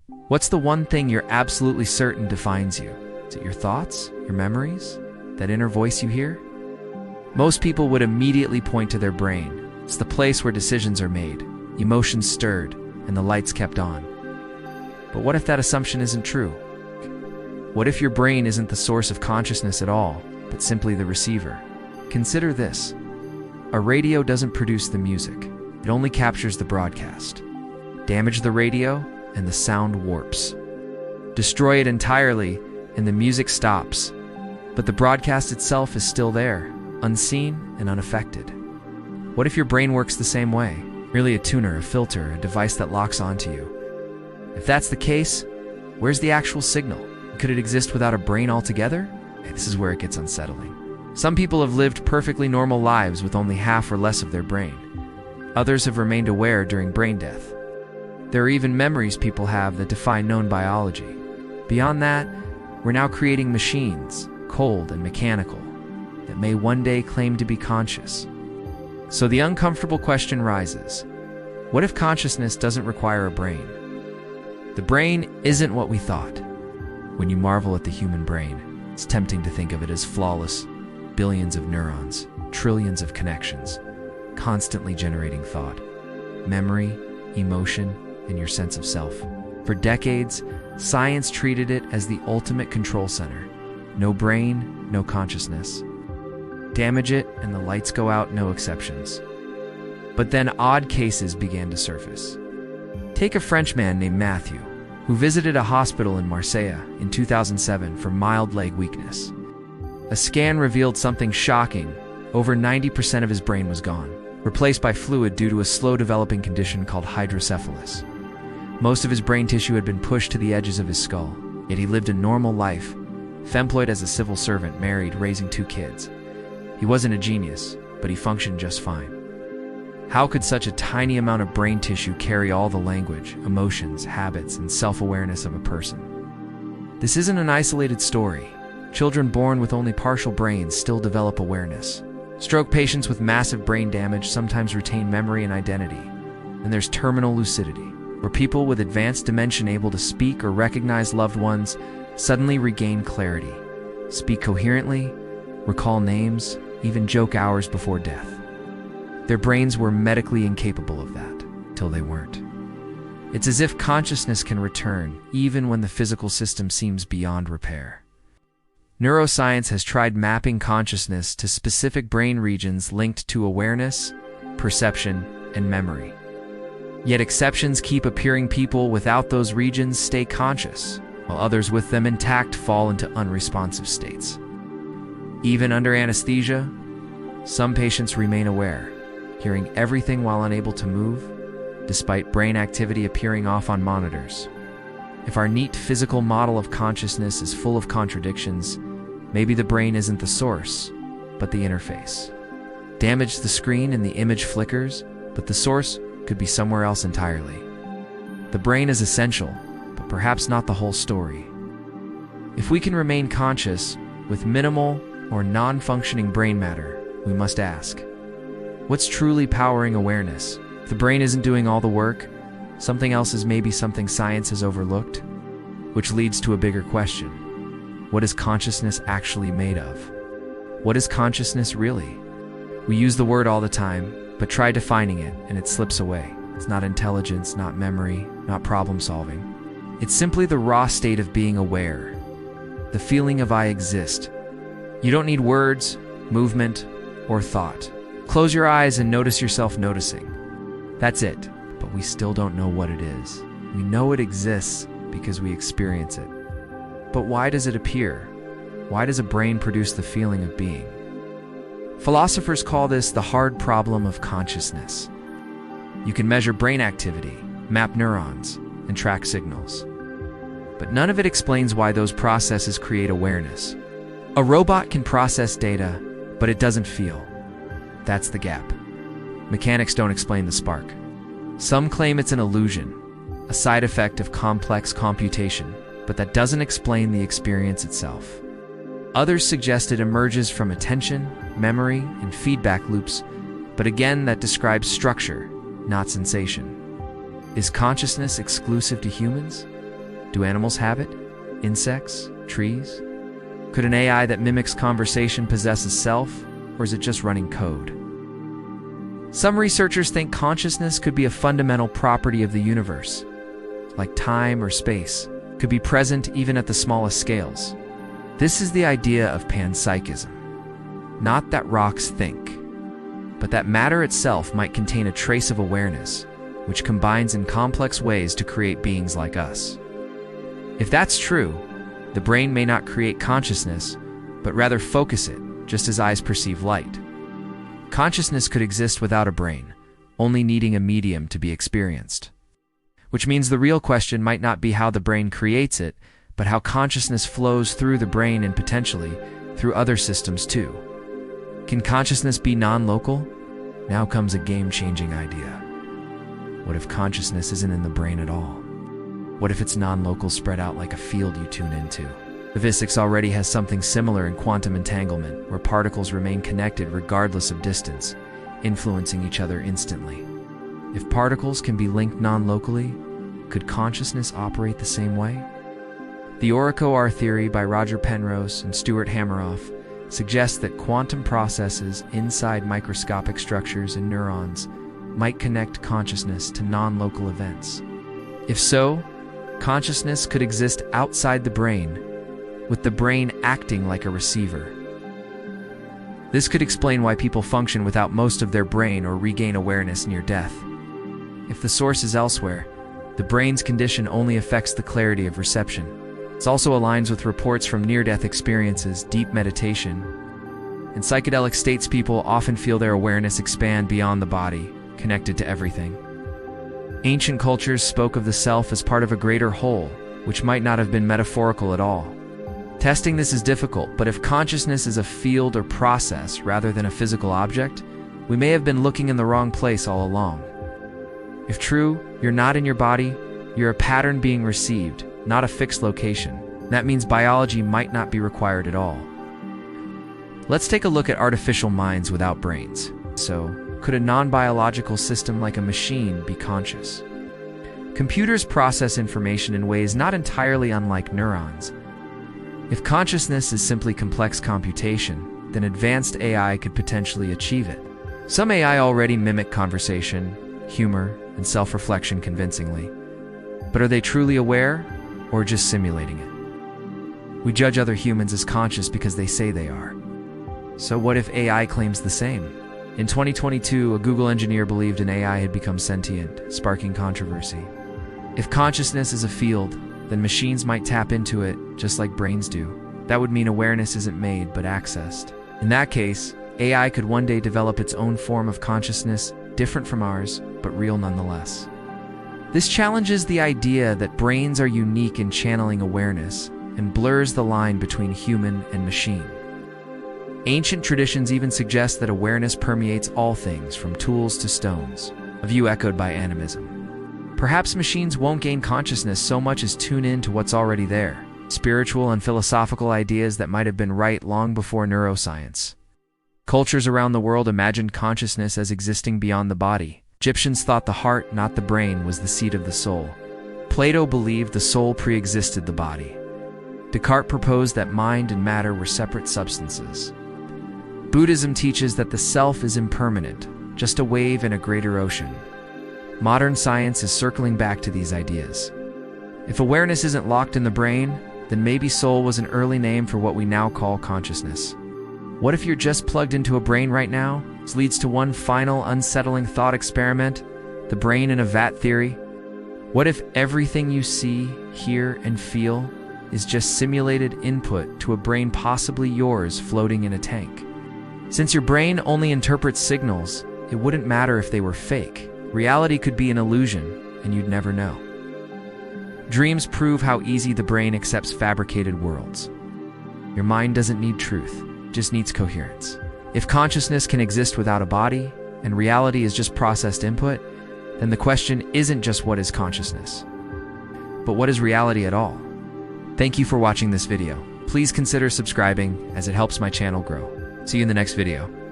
What's the one thing you're absolutely certain defines you? Is it your thoughts, your memories, that inner voice you hear? Most people would immediately point to their brain. It's the place where decisions are made, emotions stirred, and the lights kept on. But what if that assumption isn't true? What if your brain isn't the source of consciousness at all, but simply the receiver? Consider this. A radio doesn't produce the music. It only captures the broadcast. Damage the radio, and the sound warps. Destroy it entirely, and the music stops. But the broadcast itself is still there, unseen and unaffected. What if your brain works the same way? Merely a tuner, a filter, a device that locks onto you. If that's the case, where's the actual signal? Could it exist without a brain altogether? This is where it gets unsettling. Some people have lived perfectly normal lives with only half or less of their brain. Others have remained aware during brain death. There are even memories people have that defy known biology. Beyond that, we're now creating machines, cold and mechanical, that may one day claim to be conscious. So the uncomfortable question rises: what if consciousness doesn't require a brain? The brain isn't what we thought. When you marvel at the human brain, it's tempting to think of it as flawless, billions of neurons, trillions of connections, constantly generating thought, memory, emotion, and your sense of self. For decades, science treated it as the ultimate control center. No brain, no consciousness. Damage it, and the lights go out, no exceptions. But then odd cases began to surface. Take a Frenchman named Matthew, who visited a hospital in Marseille in 2007 for mild leg weakness. A scan revealed something shocking. Over 90% of his brain was gone, replaced by fluid due to a slow-developing condition called hydrocephalus. Most of his brain tissue had been pushed to the edges of his skull, yet he lived a normal life, employed as a civil servant, married, raising 2 kids. He wasn't a genius, but he functioned just fine. How could such a tiny amount of brain tissue carry all the language, emotions, habits, and self-awareness of a person? This isn't an isolated story. Children born with only partial brains still develop awareness. Stroke patients with massive brain damage sometimes retain memory and identity. And there's terminal lucidity, where people with advanced dementia able to speak or recognize loved ones suddenly regain clarity, speak coherently, recall names, even joke hours before death. Their brains were medically incapable of that, till they weren't. It's as if consciousness can return, even when the physical system seems beyond repair. Neuroscience has tried mapping consciousness to specific brain regions linked to awareness, perception, and memory. Yet exceptions keep appearing. People without those regions stay conscious, while others with them intact fall into unresponsive states. Even under anesthesia, some patients remain aware, hearing everything while unable to move, despite brain activity appearing off on monitors. If our neat physical model of consciousness is full of contradictions, maybe the brain isn't the source, but the interface. Damage the screen and the image flickers, but the source could be somewhere else entirely. The brain is essential, but perhaps not the whole story. If we can remain conscious with minimal or non-functioning brain matter, we must ask, what's truly powering awareness? If the brain isn't doing all the work, something else is maybe something science has overlooked, which leads to a bigger question. What is consciousness actually made of? What is consciousness really? We use the word all the time, but try defining it and it slips away. It's not intelligence, not memory, not problem solving. It's simply the raw state of being aware, the feeling of I exist. You don't need words, movement, or thought. Close your eyes and notice yourself noticing. That's it, but we still don't know what it is. We know it exists because we experience it. But why does it appear? Why does a brain produce the feeling of being? Philosophers call this the hard problem of consciousness. You can measure brain activity, map neurons, and track signals. But none of it explains why those processes create awareness. A robot can process data, but it doesn't feel. That's the gap. Mechanics don't explain the spark. Some claim it's an illusion, a side effect of complex computation, but that doesn't explain the experience itself. Others suggest it emerges from attention, memory, and feedback loops, but again, that describes structure, not sensation. Is consciousness exclusive to humans? Do animals have it? Insects? Trees? Could an AI that mimics conversation possess a self, or is it just running code? Some researchers think consciousness could be a fundamental property of the universe, like time or space, could be present even at the smallest scales. This is the idea of panpsychism. Not that rocks think, but that matter itself might contain a trace of awareness, which combines in complex ways to create beings like us. If that's true, the brain may not create consciousness, but rather focus it, just as eyes perceive light. Consciousness could exist without a brain, only needing a medium to be experienced. Which means the real question might not be how the brain creates it, but how consciousness flows through the brain and potentially through other systems too. Can consciousness be non-local? Now comes a game-changing idea. What if consciousness isn't in the brain at all? What if it's non-local, spread out like a field you tune into? The physics already has something similar in quantum entanglement, where particles remain connected regardless of distance, influencing each other instantly. If particles can be linked non-locally, could consciousness operate the same way? The Oracle-R theory by Roger Penrose and Stuart Hameroff suggests that quantum processes inside microscopic structures in neurons might connect consciousness to non-local events. If so, consciousness could exist outside the brain, with the brain acting like a receiver. This could explain why people function without most of their brain or regain awareness near death. If the source is elsewhere, the brain's condition only affects the clarity of reception. This also aligns with reports from near-death experiences, deep meditation. In psychedelic states, people often feel their awareness expand beyond the body, connected to everything. Ancient cultures spoke of the self as part of a greater whole, which might not have been metaphorical at all. Testing this is difficult, but if consciousness is a field or process rather than a physical object, we may have been looking in the wrong place all along. If true, you're not in your body, you're a pattern being received, not a fixed location. That means biology might not be required at all. Let's take a look at artificial minds without brains. So, could a non-biological system like a machine be conscious? Computers process information in ways not entirely unlike neurons. If consciousness is simply complex computation, then advanced AI could potentially achieve it. Some AI already mimic conversation, humor, and self-reflection convincingly. But are they truly aware, or just simulating it? We judge other humans as conscious because they say they are. So what if AI claims the same? In 2022, a Google engineer believed an AI had become sentient, sparking controversy. If consciousness is a field, then machines might tap into it just like brains do. That would mean awareness isn't made but accessed. In that case, AI could one day develop its own form of consciousness, different from ours, but real nonetheless. This challenges the idea that brains are unique in channeling awareness and blurs the line between human and machine. Ancient traditions even suggest that awareness permeates all things from tools to stones, a view echoed by animism. Perhaps machines won't gain consciousness so much as tune in to what's already there, spiritual and philosophical ideas that might have been right long before neuroscience. Cultures around the world imagined consciousness as existing beyond the body. Egyptians thought the heart, not the brain, was the seat of the soul. Plato believed the soul pre-existed the body. Descartes proposed that mind and matter were separate substances. Buddhism teaches that the self is impermanent, just a wave in a greater ocean. Modern science is circling back to these ideas. If awareness isn't locked in the brain, then maybe soul was an early name for what we now call consciousness. What if you're just plugged into a brain right now? This leads to one final unsettling thought experiment, the brain in a vat theory. What if everything you see, hear, and feel is just simulated input to a brain possibly yours floating in a tank? Since your brain only interprets signals, it wouldn't matter if they were fake. Reality could be an illusion, and you'd never know. Dreams prove how easy the brain accepts fabricated worlds. Your mind doesn't need truth, it just needs coherence. If consciousness can exist without a body, and reality is just processed input, then the question isn't just what is consciousness, but what is reality at all? Thank you for watching this video. Please consider subscribing as it helps my channel grow. See you in the next video.